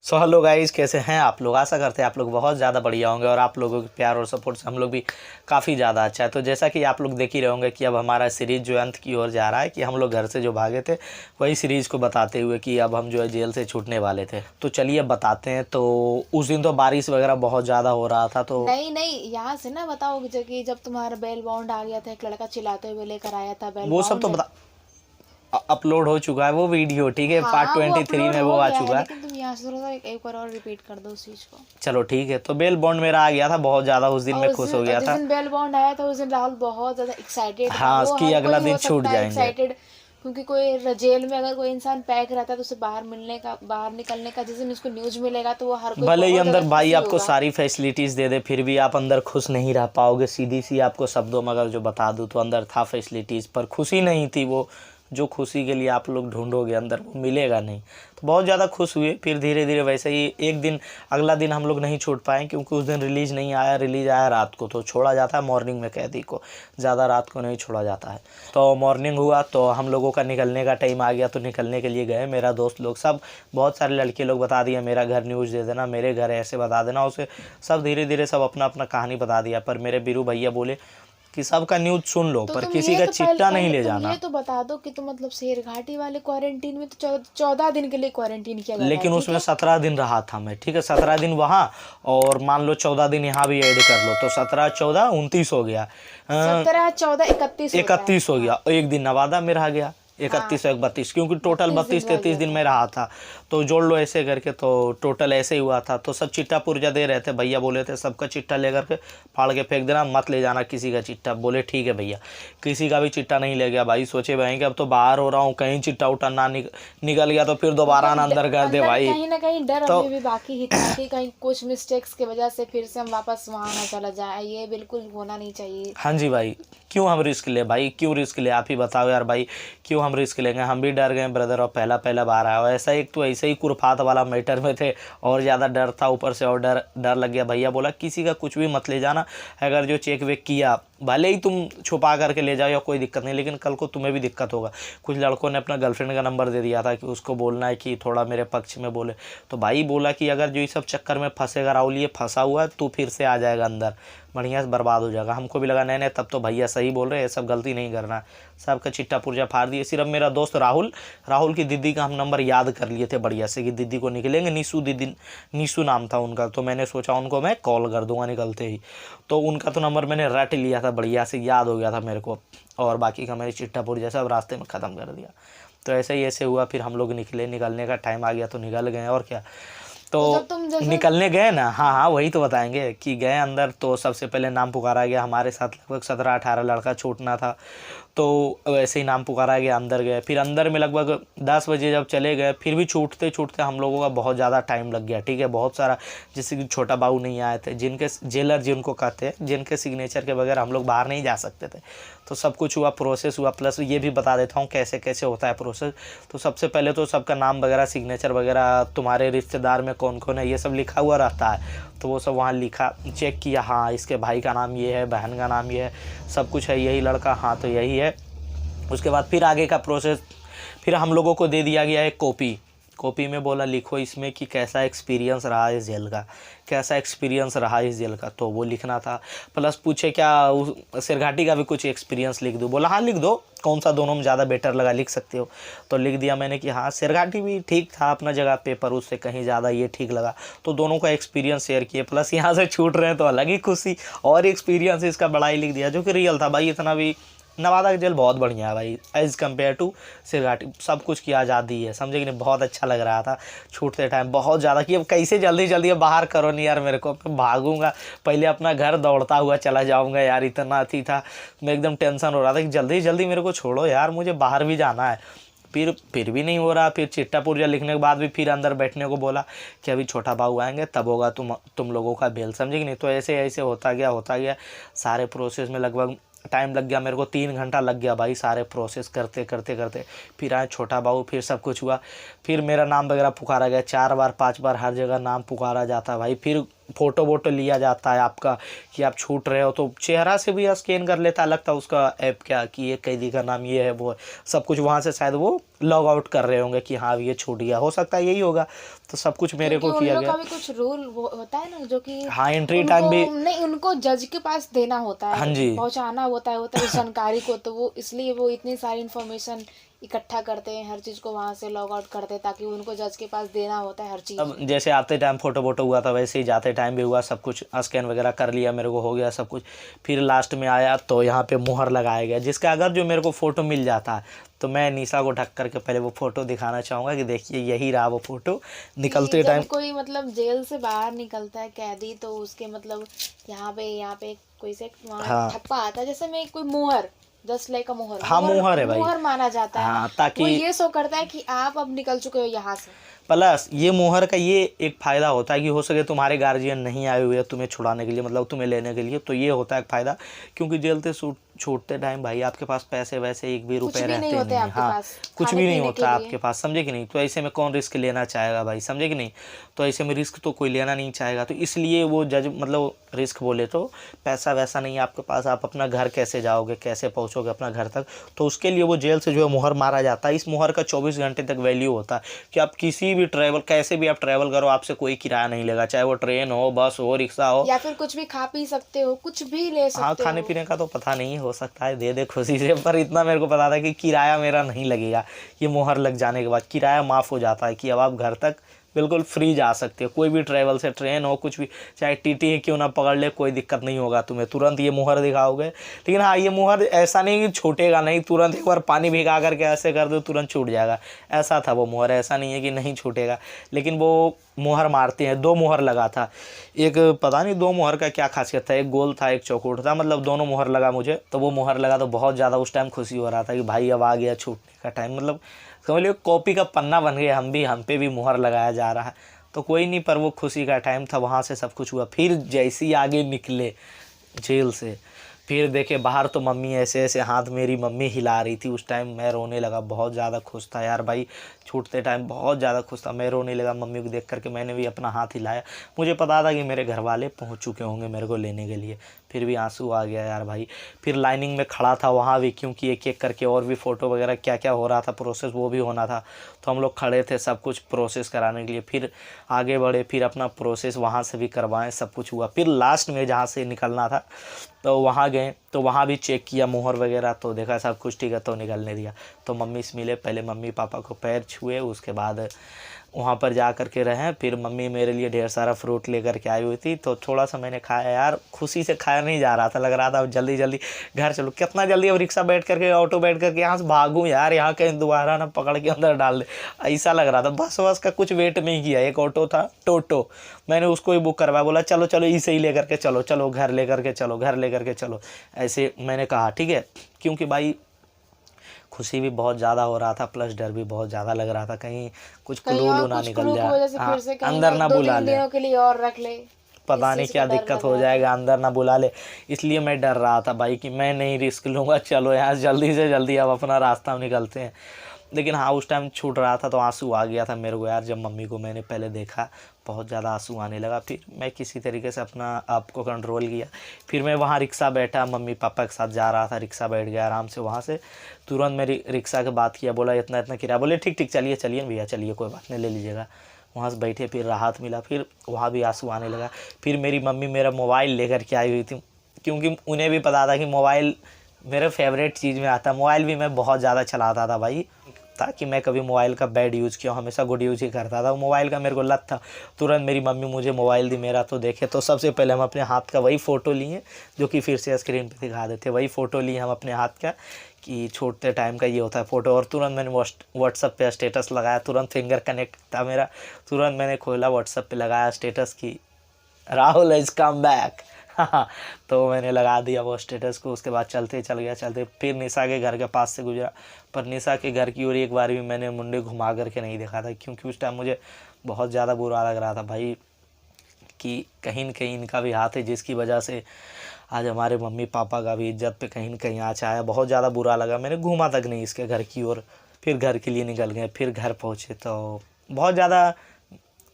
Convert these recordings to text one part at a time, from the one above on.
So hello guys, कैसे हैं आप लोग। आशा करते हैं आप लोग बहुत ज़्यादा बढ़िया होंगे और आप लोगों के प्यार और सपोर्ट से हम लोग भी काफ़ी ज़्यादा अच्छा है। तो जैसा कि आप लोग देख ही रहे होंगे कि अब हमारा सीरीज़ जो अंत की ओर जा रहा है, कि हम लोग घर से जो भागे थे वही सीरीज़ को बताते हुए कि अब हम जो है जेल से छूटने वाले थे। तो चलिए अब बताते हैं। तो उस दिन तो बारिश वगैरह बहुत ज़्यादा हो रहा था। तो नहीं नहीं, यहाँ से ना बताओ कि जब तुम्हारा बेल बाउंड आ गया था, एक लड़का चिल्लाते हुए लेकर आया था बेल वो सब तो बाउंड। बता अपलोड हो चुका है वो वीडियो, ठीक है। पार्ट हाँ, वो 23 अपलोड में वो हो आ गया है, चुका है। लेकिन तुम यहाँ से थोड़ा सा एक बार और रिपीट कर दो उस चीज को। चलो ठीक है। तो बेल बॉन्ड मेरा आ गया था बहुत ज़्यादा, उस दिन और मैं खुश हो गया जिस था। दिन बेल बाउंड आया था उस दिन राहुल बहुत ज्यादा एक्साइटेड था। हाँ, वो कि हर अगला कोई दिन हो छूट सकता है जाएंगे। एक्साइटेड, क्योंकि कोई जेल में अगर कोई इंसान पैक रहता है तो उसे बाहर निकलने का जिस दिन उसको न्यूज मिलेगा तो वो हर कोई भले ही बहुत अंदर ज्यादा भाई खुशी आपको होगा। सारी फैसिलिटीज़ दे दे, फिर भी आप अंदर खुश नहीं रह पाओगे। सीधी सी आपको शब्दों में अगर जो बता दूँ तो अंदर था फैसिलिटीज़, पर खुशी नहीं थी। वो जो खुशी के लिए आप लोग ढूंढोगे अंदर, वो मिलेगा नहीं। तो बहुत ज़्यादा खुश हुए। फिर धीरे धीरे वैसे ही एक दिन, अगला दिन हम लोग नहीं छूट पाए क्योंकि उस दिन रिलीज़ नहीं आया। रिलीज़ आया रात को, तो छोड़ा जाता है मॉर्निंग में कैदी को, ज़्यादा रात को नहीं छोड़ा जाता है। तो मॉर्निंग हुआ तो हम लोगों का निकलने का टाइम आ गया, तो निकलने के लिए गए। मेरा दोस्त लोग सब, बहुत सारे लड़के लोग बता दिया मेरा घर न्यूज़ दे देना, मेरे घर ऐसे बता देना, उसे सब धीरे धीरे सब अपना अपना कहानी बता दिया। पर मेरे बीरू भैया बोले कि सबका न्यूज़ सुन लो, तो पर तुम किसी ये का तो पहले चिट्ठा नहीं पहले ले तुम ये जाना। तो बता दो कि तुम मतलब शेरघाटी वाले क्वारंटीन में तो 14 दिन के लिए क्वारंटीन किया जा रहा है, लेकिन ठीक उसमें है। 17 दिन रहा था मैं, ठीक है। 17 दिन वहाँ, और मान लो 14 दिन यहाँ भी ऐड कर लो, तो 17 14 29 हो गया। 17 14 31 होता है, 31 हो हाँ। गया। एक दिन नवादा में रह गया, हाँ, 31 और 32, क्योंकि टोटल 32 दिन रह 32-33 गया दिन था। में रहा था। तो जोड़ लो ऐसे करके, तो टोटल ऐसे ही हुआ था। तो सब चिट्ठा पुर्जा दे रहे थे। भैया बोले थे सबका चिट्ठा लेकर के फाड़ के फेंक देना, मत ले जाना किसी का चिट्ठा। बोले ठीक है भैया। किसी का भी चिट्ठा नहीं ले गया भाई। सोचे भाई कि अब तो बाहर हो रहा हूँ, कहीं चिट्ठा उठा ना निकल गया तो फिर दोबारा ना मतलब अंदर कर दे अंदर भाई। कहीं ना कहीं डर तो अभी भी बाकी ही था कि कहीं कुछ मिस्टेक्स की वजह से फिर से हम वापस वहां ना चला जाए। ये बिल्कुल होना नहीं चाहिए। हाँ जी भाई, क्यों हम रिस्क ले भाई, क्यों रिस्क ले, आप ही बताओ यार भाई। क्यों हम रिस्क लेंगे, हम भी डर गए ब्रदर। और पहला पहला बार आया हो ऐसा, एक तो ऐसे ही कुरफात वाला मैटर में थे और ज़्यादा डर था ऊपर से, और डर डर लग गया। भैया बोला किसी का कुछ भी मत ले जाना, अगर जो चेक वेक किया भले ही तुम छुपा करके ले जाओ या कोई दिक्कत नहीं, लेकिन कल को तुम्हें भी दिक्कत होगा। कुछ लड़कों ने अपना गर्लफ्रेंड का नंबर दे दिया था कि उसको बोलना है कि थोड़ा मेरे पक्ष में बोले। तो भाई बोला कि अगर जो ये सब चक्कर में फंसेगा, राहुल ये फंसा हुआ है, तो फिर से आ जाएगा अंदर, बढ़िया से बर्बाद हो जाएगा। हमको भी लगा नहीं नहीं, तब तो भैया सही बोल रहे हैं, सब गलती नहीं करना है। सबका चिट्टा पुर्जा फाड़ दिए। सिर्फ मेरा दोस्त राहुल, राहुल की दीदी का हम नंबर याद कर लिए थे बढ़िया से कि दीदी को निकलेंगे। नीसू दीदी, नीसू नाम था उनका। तो मैंने सोचा उनको मैं कॉल कर दूंगा निकलते ही। तो उनका तो नंबर मैंने रट लिया था, बढ़िया से याद हो गया था मेरे को। और बाकी का मैंने चिट्टा पुर्जा सब रास्ते में ख़त्म कर दिया। तो ऐसे ही ऐसे हुआ। फिर हम लोग निकले, निकलने का टाइम आ गया तो निकल गए, और क्या। तो तो जब तुम जैसे निकलने गए ना, हाँ हाँ वही तो बताएंगे कि गए अंदर। तो सबसे पहले नाम पुकारा गया। हमारे साथ लगभग 17-18 लड़का छूटना था, तो वैसे ही नाम पुकारा गया। अंदर गए, फिर अंदर में लगभग 10 बजे जब चले गए, फिर भी छूटते छूटते हम लोगों का बहुत ज़्यादा टाइम लग गया, ठीक है। बहुत सारा, जैसे कि छोटा बाबू नहीं आए थे, जिनके जेलर जिनको कहते हैं, जिनके सिग्नेचर के बगैर हम लोग बाहर नहीं जा सकते थे। तो सब कुछ हुआ, प्रोसेस हुआ। प्लस ये भी बता देता हूँ कैसे कैसे होता है प्रोसेस। तो सबसे पहले तो सबका नाम वगैरह, सिग्नेचर वगैरह, तुम्हारे रिश्तेदार में कौन कौन है, ये सब लिखा हुआ रहता है। तो वो सब वहाँ लिखा, चेक किया, हाँ इसके भाई का नाम ये है, बहन का नाम ये है, सब कुछ है, यही लड़का, हाँ तो यही है। उसके बाद फिर आगे का प्रोसेस, फिर हम लोगों को दे दिया गया एक कॉपी। कॉपी में बोला लिखो इसमें कि कैसा एक्सपीरियंस रहा इस जेल का, कैसा एक्सपीरियंस रहा इस जेल का, तो वो लिखना था। प्लस पूछे क्या सिरघाटी का भी कुछ एक्सपीरियंस लिख दूँ। बोला हाँ लिख दो, कौन सा दोनों में ज़्यादा बेटर लगा लिख सकते हो। तो लिख दिया मैंने कि हाँ सिरघाटी भी ठीक था अपना जगह पे, पर उससे कहीं ज़्यादा ये ठीक लगा। तो दोनों का एक्सपीरियंस शेयर किए। प्लस यहाँ से छूट रहे हैं तो अलग ही खुशी, और एक्सपीरियंस इसका बड़ा ही लिख दिया, जो कि रियल था भाई। इतना भी नवादा का जेल बहुत बढ़िया है भाई, एज़ कम्पेयर टू सिरघाटी। सब कुछ की आज़ादी है, समझे कि नहीं। बहुत अच्छा लग रहा था छूटते टाइम, बहुत ज़्यादा कि अब कैसे जल्दी जल्दी अब बाहर करो नहीं यार मेरे को, अब भागूंगा। पहले अपना घर दौड़ता हुआ चला जाऊंगा यार, इतना अथी था। मैं एकदम टेंशन हो रहा था कि जल्दी जल्दी मेरे को छोड़ो यार, मुझे बाहर भी जाना है। फिर भी नहीं हो रहा। फिर चिट्टा पुर्जा लिखने के बाद भी फिर अंदर बैठने को बोला कि अभी छोटा बाबू आएंगे तब होगा तुम लोगों का बेल, समझे कि नहीं। तो ऐसे ऐसे होता गया सारे प्रोसेस में लगभग टाइम लग गया मेरे को, 3 घंटा लग गया भाई सारे प्रोसेस करते करते करते। फिर आए छोटा बाबू, फिर सब कुछ हुआ। फिर मेरा नाम वगैरह पुकारा गया 4 बार 5 बार, हर जगह नाम पुकारा जाता भाई। फिर फ़ोटो वोटो लिया जाता है आपका कि आप छूट रहे हो, तो चेहरा से भी स्कैन कर लेता है, लगता है उसका ऐप क्या कि ये कैदी का नाम ये है वो है, सब कुछ वहाँ से शायद वो लॉग आउट कर रहे होंगे कि हाँ ये छूट गया, हो सकता है यही होगा। तो सब कुछ मेरे क्योंकि को उन किया लोग गया। का भी कुछ रूल होता है ना, जो कि हाँ, एंट्री टाइम उनको भी। नहीं, उनको जज के पास देना होता हाँ है, जी। पहुंचाना होता है उस जानकारी को, तो वो इसलिए वो इतनी सारी इन्फॉर्मेशन इकट्ठा करते हैं, हर चीज़ को वहाँ से लॉग आउट करते हैं, ताकि उनको जज के पास देना होता है हर चीज़। अब जैसे आते टाइम फ़ोटो वोटो हुआ था, वैसे ही जाते टाइम भी हुआ, सब कुछ स्कैन वगैरह कर लिया, मेरे को हो गया सब कुछ। फिर लास्ट में आया तो यहाँ पे मुहर लगाया गया, जिसका अगर जो मेरे को फ़ोटो मिल जाता तो मैं निशा को ढक करके पहले वो फ़ोटो दिखाना चाहूँगा कि देखिए यही रहा वो फ़ोटो निकलते कि टाइम। जब कोई मतलब जेल से बाहर निकलता है कैदी, तो उसके मतलब यहाँ पे कोई से वहाँ हाँ ठप्पा आता है, जैसे में कोई मोहर, जस्ट लाइक अ मोहर, हाँ, मुहर है भाई। मोहर माना जाता है। हाँ, वो ताकि ये शो करता है कि आप अब निकल चुके हो यहाँ से। प्लस ये मोहर का ये एक फ़ायदा होता है कि हो सके तुम्हारे गार्जियन नहीं आए हुए हैं तुम्हें छुड़ाने के लिए, मतलब तुम्हें लेने के लिए, तो ये होता है एक फ़ायदा। क्योंकि जेल से छूटते टाइम भाई आपके पास पैसे वैसे एक भी कुछ रुपए भी नहीं रहते होते नहीं हैं। आपके हाँ, पास कुछ खाने भी नहीं पीने के होता लिए। आपके पास, समझे कि नहीं। तो ऐसे में कौन रिस्क लेना चाहेगा भाई, समझे कि नहीं। तो ऐसे में रिस्क तो कोई लेना नहीं चाहेगा, तो इसलिए वो जज मतलब रिस्क बोले तो पैसा वैसा नहीं है आपके पास, आप अपना घर कैसे जाओगे, कैसे पहुँचोगे अपना घर तक, तो उसके लिए वो जेल से जो है मुहर मारा जाता है। इस मुहर का 24 घंटे तक वैल्यू होता है कि आप किसी भी ट्रैवल, कैसे भी आप ट्रैवल करो, आपसे कोई किराया नहीं लेगा, चाहे वो ट्रेन हो, बस हो, रिक्शा हो। या फिर कुछ भी खा पी सकते हो, कुछ भी ले हाँ, सकते खाने हो। पीने का तो पता नहीं, हो सकता है दे दे खुशी से, पर इतना मेरे को पता था कि किराया मेरा नहीं लगेगा। ये मुहर लग जाने के बाद किराया माफ़ हो जाता है कि अब आप घर तक बिल्कुल फ्री जा सकते हो, कोई भी ट्रैवल से, ट्रेन हो, कुछ भी, चाहे टीटी ही क्यों ना पकड़ ले, कोई दिक्कत नहीं होगा तुम्हें, तुरंत ये मुहर दिखाओगे। लेकिन हाँ, ये मुहर ऐसा नहीं कि छूटेगा नहीं, तुरंत एक बार पानी भिगा करके ऐसे कर दो तुरंत छूट जाएगा, ऐसा था वो मुहर, ऐसा नहीं है कि नहीं छूटेगा। लेकिन वो मुहर मारते हैं, 2 मुहर लगा था, एक पता नहीं 2 मुहर का क्या खासियत था, एक गोल था एक चौकोर था, मतलब दोनों मुहर लगा मुझे। तो वो मुहर लगा तो बहुत ज़्यादा उस टाइम खुशी हो रहा था कि भाई अब आ गया छूटने का टाइम, मतलब समझ लो कॉपी का पन्ना बन गया, हम पे भी मुहर लगाया जा रहा है। तो कोई नहीं, पर वो खुशी का टाइम था, वहाँ से सब कुछ हुआ। फिर जैसे ही आगे निकले जेल से, फिर देखे बाहर तो मम्मी ऐसे ऐसे हाथ मेरी मम्मी हिला रही थी, उस टाइम मैं रोने लगा, बहुत ज़्यादा खुश था यार भाई, छूटते टाइम बहुत ज़्यादा खुश था, मैं रोने लगा मम्मी को देख करके, मैंने भी अपना हाथ हिलाया। मुझे पता था कि मेरे घर वाले पहुँच चुके होंगे मेरे को लेने के लिए, फिर भी आंसू आ गया यार भाई। फिर लाइनिंग में खड़ा था वहाँ भी, क्योंकि एक एक करके और भी फ़ोटो वगैरह क्या क्या हो रहा था प्रोसेस, वो भी होना था, तो हम लोग खड़े थे सब कुछ प्रोसेस कराने के लिए। फिर आगे बढ़े, फिर अपना प्रोसेस वहाँ से भी करवाएं, सब कुछ हुआ। फिर लास्ट में जहाँ से निकलना था तो वहाँ गए, तो वहाँ भी चेक किया मुहर वगैरह, तो देखा सब कुछ ठीक है, तो निकलने दिया। तो मम्मी से मिले, पहले मम्मी पापा को पैर छुए, उसके बाद वहाँ पर जा कर के रहें। फिर मम्मी मेरे लिए ढेर सारा फ्रूट लेकर के आई हुई थी, तो थोड़ा सा मैंने खाया यार, खुशी से खाया नहीं जा रहा था, लग रहा था अब जल्दी जल्दी घर चलो, कितना जल्दी अब रिक्शा बैठ करके, ऑटो बैठ करके यहाँ से भागूँ यार, यहाँ कहीं दोबारा ना पकड़ के अंदर डाल दे, ऐसा लग रहा था। बस बस का कुछ वेट नहीं किया, एक ऑटो था टोटो, मैंने उसको ही बुक करवाया, बोला चलो चलो इसे ही लेकर के चलो, चलो घर लेकर के चलो, घर लेकर के चलो, ऐसे मैंने कहा ठीक है। क्योंकि भाई खुशी भी बहुत ज़्यादा हो रहा था, प्लस डर भी बहुत ज़्यादा लग रहा था, कहीं कुछ कहीं क्लू और उलू ना कुछ निकल क्लू की जाए, वजह से हाँ, फिर से कहीं अंदर ना ना दो बुला तीन ले, दिनों के लिए और रख ले, पता इस नहीं चीज का क्या डर दिक्कत लग हो रहा था। जाएगा, अंदर ना बुला ले। इसलिए मैं डर रहा था भाई कि मैं नहीं रिस्क लूँगा, चलो यहाँ से जल्दी से जल्दी अब अपना रास्ता में निकलते हैं। लेकिन हाँ, उस टाइम छूट रहा था तो आंसू आ गया था मेरे को यार, जब मम्मी को मैंने पहले देखा, बहुत ज़्यादा आंसू आने लगा। फिर मैं किसी तरीके से अपना आप को कंट्रोल किया, फिर मैं वहाँ रिक्शा बैठा, मम्मी पापा के साथ जा रहा था, रिक्शा बैठ गया आराम से। वहाँ से तुरंत मेरी रिक्शा के बात किया, बोला इतना इतना किराया, बोले ठीक ठीक चलिए चलिए भैया चलिए, कोई बात नहीं ले लीजिएगा। वहाँ से बैठे, फिर राहत मिला, फिर वहाँ भी आंसू आने लगा। फिर मेरी मम्मी मेरा मोबाइल लेकर के आई हुई थी, क्योंकि उन्हें भी पता था कि मोबाइल मेरे फेवरेट चीज़ में आता है, मोबाइल भी मैं बहुत ज़्यादा चलाता था भाई, ताकि मैं कभी मोबाइल का बैड यूज़ किया, हमेशा गुड यूज़ ही करता था, मोबाइल का मेरे को लत था। तुरंत मेरी मम्मी मुझे मोबाइल दी मेरा, तो देखे तो सबसे पहले हम अपने हाथ का वही फ़ोटो लिए जो कि फिर से स्क्रीन पे दिखा देते, वही फ़ोटो लिए हम अपने हाथ का कि छोड़ते टाइम का ये होता है फ़ोटो। और तुरंत मैंने व्हाट्सअप पे स्टेटस लगाया, तुरंत फिंगर कनेक्ट था मेरा, तुरंत मैंने खोला व्हाट्सअप पे लगाया स्टेटस की राहुल इज़ कम बैक। तो मैंने लगा दिया वो स्टेटस को। उसके बाद चलते चल गया, चलते फिर निशा के घर के पास से गुजरा, पर निशा के घर की ओर एक बार भी मैंने मुंडे घुमा करके नहीं देखा था, क्योंकि उस टाइम मुझे बहुत ज़्यादा बुरा लग रहा था भाई कि कहीं न कहीं इनका भी हाथ है, जिसकी वजह से आज हमारे मम्मी पापा का भी इज्जत पे कहीं न कहीं आँच आया। बहुत ज़्यादा बुरा लगा, मैंने घूमा तक नहीं इसके घर की ओर। फिर घर के लिए निकल गए, फिर घर पहुँचे तो बहुत ज़्यादा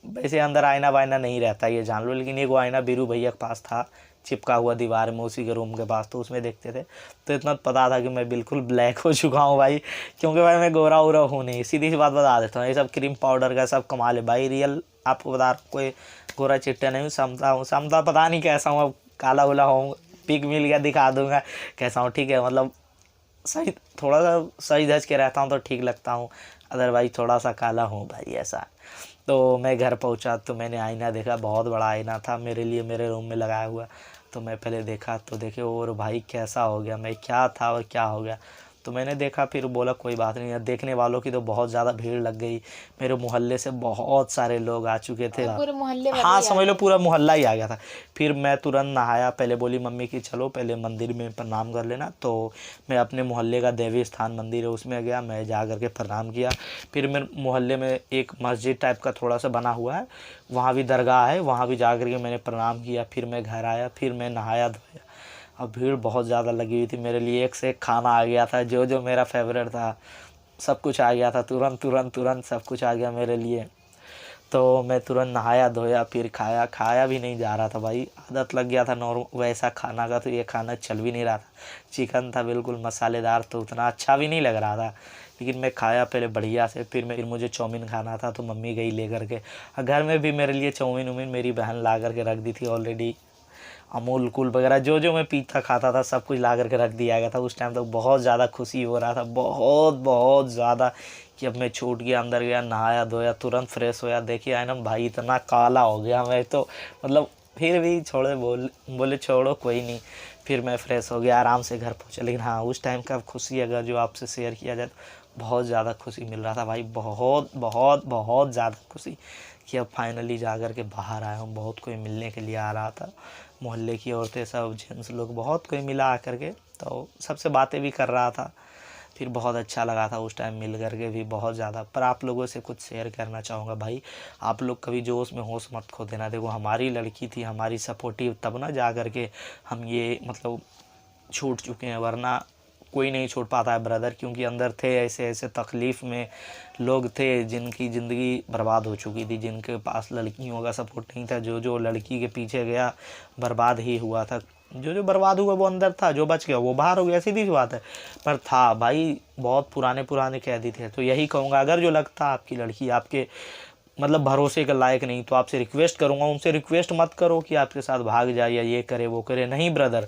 वैसे अंदर आईना वाइना नहीं रहता ये जान लो, लेकिन एक वो आईना बीरू भैया के पास था चिपका हुआ दीवार में उसी के रूम के पास, तो उसमें देखते थे। तो इतना पता था कि मैं बिल्कुल ब्लैक हो चुका हूँ भाई, क्योंकि भाई मैं गोरा उरा हूँ नहीं, सीधी सी बात बता देता हूँ। ये सब क्रीम पाउडर का सब कमाल है भाई, रियल आपको बता रहा हूँ, कोई गोरा चिट्टा नहीं हूँ, समता हूँ। समता पता नहीं कैसा हूँ, अब काला उला हूँ, पिक मिल गया दिखा दूंगा कैसा हूँ, ठीक है। मतलब सही, थोड़ा सा सही धज के रहता हूँ तो ठीक लगता हूँ, अदरवाइज थोड़ा सा काला हूँ भाई ऐसा। तो मैं घर पहुँचा तो मैंने आईना देखा, बहुत बड़ा आईना था मेरे लिए, मेरे रूम में लगाया हुआ। तो मैं पहले देखा तो देखे और भाई कैसा हो गया, मैं क्या था और क्या हो गया। तो मैंने देखा, फिर बोला कोई बात नहीं। देखने वालों की तो बहुत ज़्यादा भीड़ लग गई, मेरे मोहल्ले से बहुत सारे लोग आ चुके थे। पूरे मोहल्ले वाले हाँ ही आ समझ लो गए। पूरा मोहल्ला ही आ गया था। फिर मैं तुरंत नहाया, पहले बोली मम्मी कि चलो पहले मंदिर में प्रणाम कर लेना। तो मैं अपने मोहल्ले का देवी स्थान मंदिर है उसमें गया, मैं जा कर के प्रणाम किया। फिर मेरे मोहल्ले में एक मस्जिद टाइप का थोड़ा सा बना हुआ है, वहाँ भी दरगाह है, वहाँ भी जा कर के मैंने प्रणाम किया। फिर मैं घर आया, फिर मैं नहाया धोया। अब भीड़ बहुत ज़्यादा लगी हुई थी, मेरे लिए एक से एक खाना आ गया था, जो जो मेरा फेवरेट था सब कुछ आ गया था, तुरंत तुरंत तुरंत सब कुछ आ गया मेरे लिए। तो मैं तुरंत नहाया धोया, फिर खाया। खाया भी नहीं जा रहा था भाई, आदत लग गया था नॉर्मल वैसा खाना का, तो ये खाना चल भी नहीं रहा था। चिकन था बिल्कुल मसालेदार, तो उतना अच्छा भी नहीं लग रहा था, लेकिन मैं खाया पहले बढ़िया से। फिर मुझे चाउमीन खाना था, तो मम्मी गई लेकर के। घर में भी मेरे लिए चाउमीन उमीन मेरी बहन ला करके रख दी थी ऑलरेडी। अमूल कूल वगैरह जो जो मैं पीता खाता था सब कुछ ला करके रख दिया गया था। उस टाइम तक बहुत ज़्यादा खुशी हो रहा था, बहुत बहुत ज़्यादा, कि अब मैं छूट गया। अंदर गया, नहाया धोया, तुरंत फ्रेश होया। देखिए आयनम भाई इतना काला हो गया मैं तो, मतलब फिर भी छोड़े, बोले छोड़ो कोई नहीं। फिर मैं फ्रेश हो गया, आराम से घर पहुँचा। लेकिन हाँ उस टाइम का खुशी अगर जो आपसे शेयर किया जाए तो बहुत ज़्यादा खुशी मिल रहा था भाई, बहुत बहुत बहुत ज़्यादा खुशी, कि अब फाइनली जा कर के बाहर आया हूँ। बहुत कोई मिलने के लिए आ रहा था, मोहल्ले की औरतें सब, जेंट्स लोग, बहुत कोई मिला आकर के, तो सबसे बातें भी कर रहा था। फिर बहुत अच्छा लगा था उस टाइम मिल करके भी बहुत ज़्यादा। पर आप लोगों से कुछ शेयर करना चाहूँगा भाई, आप लोग कभी जोश में होश मत खो देना। देखो हमारी लड़की थी, हमारी सपोर्टिव, तब ना जा कर के हम ये मतलब छूट चुके हैं, वरना कोई नहीं छूट पाता है ब्रदर। क्योंकि अंदर थे ऐसे ऐसे तकलीफ़ में लोग थे जिनकी ज़िंदगी बर्बाद हो चुकी थी, जिनके पास लड़कियों का सपोर्ट नहीं था। जो जो लड़की के पीछे गया बर्बाद ही हुआ था, जो जो बर्बाद हुआ वो अंदर था, जो बच गया वो बाहर हो गया, सीधी सी बात है। पर था भाई बहुत पुराने पुराने कैदी थे। तो यही कहूँगा, अगर जो लगता आपकी लड़की आपके मतलब भरोसे के लायक नहीं, तो आपसे रिक्वेस्ट करूँगा, उनसे रिक्वेस्ट मत करो कि आपके साथ भाग जाए या ये करे वो करे। नहीं ब्रदर,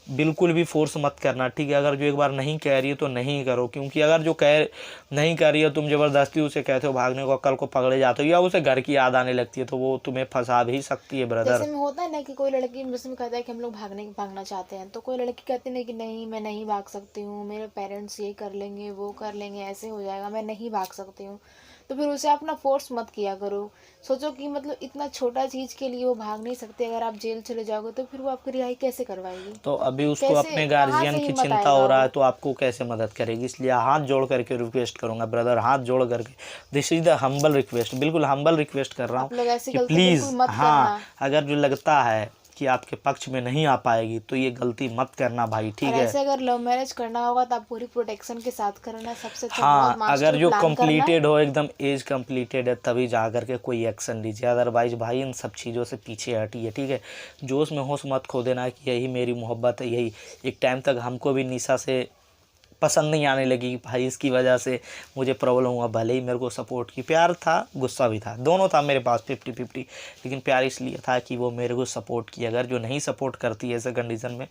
बिल्कुल भी फोर्स मत करना, ठीक है। अगर जो एक बार नहीं कह रही है तो नहीं करो, क्योंकि अगर जो नहीं कह रही है, तुम ज़बरदस्ती उसे कहते हो भागने को, कल को पकड़े जाते हो या उसे घर की याद आने लगती है, तो वो तुम्हें फंसा भी सकती है ब्रदर। जैसे में होता है ना कि कोई लड़की जैसे में कहता है कि हम लोग भागना चाहते हैं, तो कोई लड़की कहती नहीं कि नहीं मैं नहीं भाग सकती हूँ, मेरे पेरेंट्स ये कर लेंगे वो कर लेंगे, ऐसे हो जाएगा, मैं नहीं भाग सकती हूँ। तो फिर उसे अपना फोर्स मत किया करो। सोचो कि मतलब इतना छोटा चीज़ के लिए वो भाग नहीं सकते, अगर आप जेल चले जाओगे तो फिर वो आपकी रिहाई कैसे करवाएगी? तो अभी उसको कैसे, अपने कहाँ गार्जियन से की हिम्मत चिंता आएगा हो रहा है, वो? तो आपको कैसे मदद करेगी। इसलिए हाथ जोड़ करके रिक्वेस्ट करूंगा ब्रदर, हाथ जोड़ करके, this is the humble request, बिल्कुल हम्बल रिक्वेस्ट कर रहा हूँ आप लोग ऐसी कि गलती प्लीज़, बिल्कुल मत हाँ करना। अगर जो लगता है कि आपके पक्ष में नहीं आ पाएगी तो ये गलती मत करना भाई, और ठीक है। ऐसे अगर लव मैरिज करना होगा तो आप पूरी प्रोटेक्शन के साथ करना, सबसे अच्छा बहुत हाँ अगर मास्टर जो प्लान करना। कंप्लीटेड हो, एकदम एज कंप्लीटेड है, तभी जा कर के कोई एक्शन लीजिए। अदरवाइज भाई इन सब चीज़ों से पीछे हटिए, ठीक है। जोश में होश मत खो देना कि यही मेरी मोहब्बत है, यही। एक टाइम तक हमको भी निशा से पसंद नहीं आने लगी भाई, इसकी वजह से मुझे प्रॉब्लम हुआ। भले ही मेरे को सपोर्ट की, प्यार था गुस्सा भी था, दोनों था मेरे पास 50-50, लेकिन प्यार इसलिए था कि वो मेरे को सपोर्ट की। अगर जो नहीं सपोर्ट करती ऐसे कंडीशन में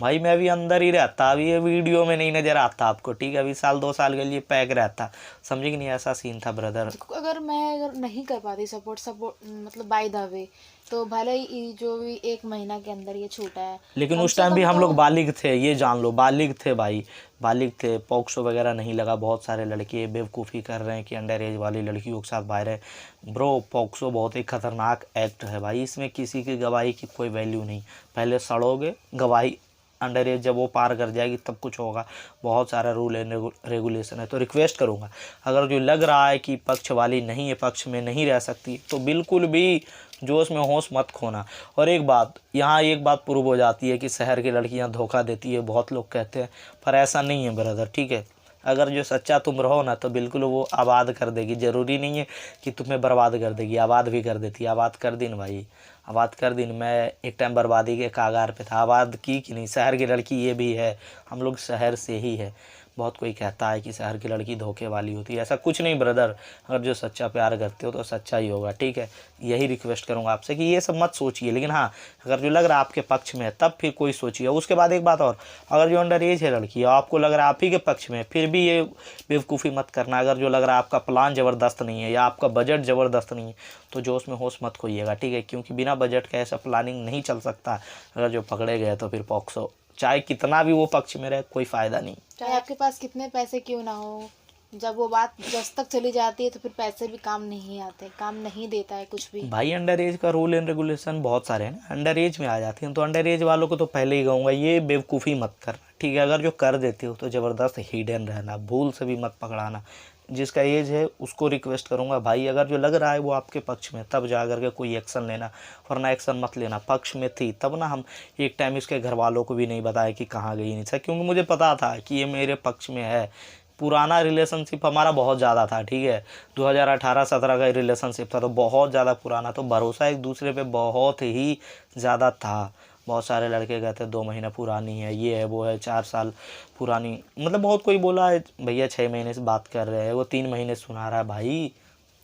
भाई, मैं अभी अंदर ही रहता, अभी ये वीडियो में नहीं नज़र आता आपको, ठीक है। अभी 1-2 साल के लिए पैक रहता, समझे कि नहीं, ऐसा सीन था ब्रदर। अगर मैं नहीं कर पाती सपोर्ट मतलब बाय द वे, तो भले ही जो भी 1 महीना के अंदर ये छूटा है, लेकिन कम उस से टाइम भी कम हम तो लोग बालिग थे, ये जान लो, बालिग थे भाई, बालिग थे। पॉक्सो वगैरह नहीं लगा। बहुत सारे लड़के बेवकूफ़ी कर रहे हैं कि अंडर एज वाली लड़कियों के साथ बाहर है। ब्रो पॉक्सो बहुत ही खतरनाक एक्ट है भाई, इसमें किसी की गवाही की कोई वैल्यू नहीं। पहले सड़ोगे, गवाही अंडर एज जब वो पार कर जाएगी तब कुछ होगा। बहुत सारा रूल एंड रेगुलेशन है। तो रिक्वेस्ट करूँगा, अगर जो लग रहा है कि पक्ष वाली नहीं है, पक्ष में नहीं रह सकती, तो बिल्कुल भी जोश में होश मत खोना। और एक बात यहाँ, एक बात प्रूव हो जाती है कि शहर की लड़कियाँ धोखा देती है, बहुत लोग कहते हैं, पर ऐसा नहीं है ब्रदर, ठीक है। अगर जो सच्चा तुम रहो ना तो बिल्कुल वो आबाद कर देगी। ज़रूरी नहीं है कि तुम्हें बर्बाद कर देगी, आबाद भी कर देती है। आबाद कर दी न भाई, आबाद कर दी न। मैं एक टाइम बर्बादी के कागार पे था, आबाद की कि नहीं। शहर की लड़की ये भी है, हम लोग शहर से ही है। बहुत कोई कहता है कि शहर की लड़की धोखे वाली होती है, ऐसा कुछ नहीं ब्रदर। अगर जो सच्चा प्यार करते हो तो सच्चा ही होगा, ठीक है। यही रिक्वेस्ट करूँगा आपसे कि ये सब मत सोचिए। लेकिन हाँ, अगर जो लग रहा है आपके पक्ष में है तब फिर कोई सोचिए। उसके बाद एक बात और, अगर जो अंडर एज है लड़की और आपको लग रहा है आप ही के पक्ष में, फिर भी ये बेवकूफ़ी मत करना। अगर जो लग रहा है आपका प्लान ज़बरदस्त नहीं है या आपका बजट ज़बरदस्त नहीं है तो जोश में होश मत खोइएगा, ठीक है। क्योंकि बिना बजट का ऐसा प्लानिंग नहीं चल सकता। अगर जो पकड़े गए तो फिर पॉक्सो, चाहे कितना भी वो पक्ष में रहे, कोई फ़ायदा नहीं। चाहे आपके पास कितने पैसे क्यों ना हो, जब वो बात जस तक चली जाती है तो फिर पैसे भी काम नहीं आते, काम नहीं देता है कुछ भी। भाई अंडर एज का रूल एंड रेगुलेशन बहुत सारे हैं ना, अंडर एज में आ जाते हैं। तो अंडर एज वालों को तो पहले ही कहूँगा ये बेवकूफ़ी मत करना, ठीक है। अगर जो कर देते हो तो ज़बरदस्त हिडन रहना, भूल से भी मत पकड़ाना। जिसका एज है उसको रिक्वेस्ट करूँगा भाई, अगर जो लग रहा है वो आपके पक्ष में तब जा कर के कोई एक्शन लेना, वरना एक्शन मत लेना। पक्ष में थी तब ना हम एक टाइम इसके घर वालों को भी नहीं बताया कि कहाँ गई निशा, क्योंकि मुझे पता था कि ये मेरे पक्ष में है। पुराना रिलेशनशिप हमारा बहुत ज़्यादा था, ठीक है। 2018-17 का रिलेशनशिप था, तो बहुत ज़्यादा पुराना, तो भरोसा एक दूसरे पे बहुत ही ज़्यादा था। बहुत सारे लड़के कहते 2 महीना पुरानी है, ये है वो है, 4 साल पुरानी, मतलब बहुत कोई बोला है भैया 6 महीने से बात कर रहे हैं, वो 3 महीने सुना रहा है। भाई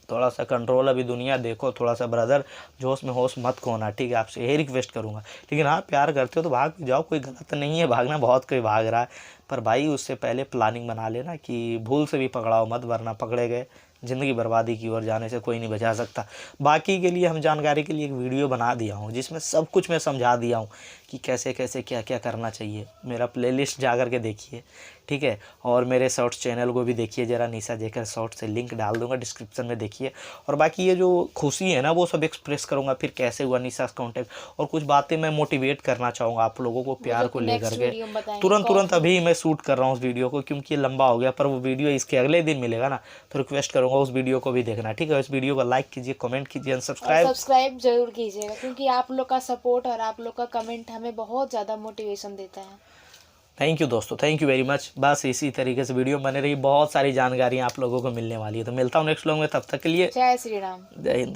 थोड़ा सा कंट्रोल, अभी दुनिया देखो थोड़ा सा ब्रदर, जोश में होश मत खोना, ठीक है। आपसे यही रिक्वेस्ट करूँगा। लेकिन हाँ, प्यार करते हो तो भाग जाओ, कोई गलत नहीं है भागना, बहुत कोई भाग रहा है। पर भाई उससे पहले प्लानिंग बना लेना कि भूल से भी पकड़ाओ मत, वरना पकड़े गए ज़िंदगी बर्बादी की ओर जाने से कोई नहीं बचा सकता। बाकी के लिए हम जानकारी के लिए एक वीडियो बना दिया हूँ जिसमें सब कुछ मैं समझा दिया हूँ कि कैसे कैसे क्या क्या करना चाहिए। मेरा प्लेलिस्ट जा कर के देखिए, ठीक है। और मेरे शॉर्ट्स चैनल को भी देखिए ज़रा, निशा जेकर शॉर्ट से लिंक डाल दूंगा डिस्क्रिप्शन में, देखिए। और बाकी ये जो खुशी है ना वो सब एक्सप्रेस करूँगा, फिर कैसे हुआ निशा कॉन्टेक्ट, और कुछ बातें मैं मोटिवेट करना चाहूँगा आप लोगों को प्यार को लेकर के। तुरंत अभी मैं शूट कर रहा हूँ उस वीडियो को, क्योंकि ये लंबा हो गया, पर वो वीडियो इसके अगले दिन मिलेगा ना, तो रिक्वेस्ट करूँगा उस वीडियो को भी देखना, ठीक है। इस वीडियो को लाइक कीजिए, कमेंट कीजिए, सब्सक्राइब जरूर कीजिएगा, क्योंकि आप लोग का सपोर्ट और आप लोग का कमेंट हमें बहुत ज़्यादा मोटिवेशन देता है। थैंक यू दोस्तों, थैंक यू वेरी मच। बस इसी तरीके से वीडियो बने रही, बहुत सारी जानकारियाँ आप लोगों को मिलने वाली है। तो मिलता हूँ नेक्स्ट व्लॉग में, तब तक के लिए जय श्री राम। जय हिंद।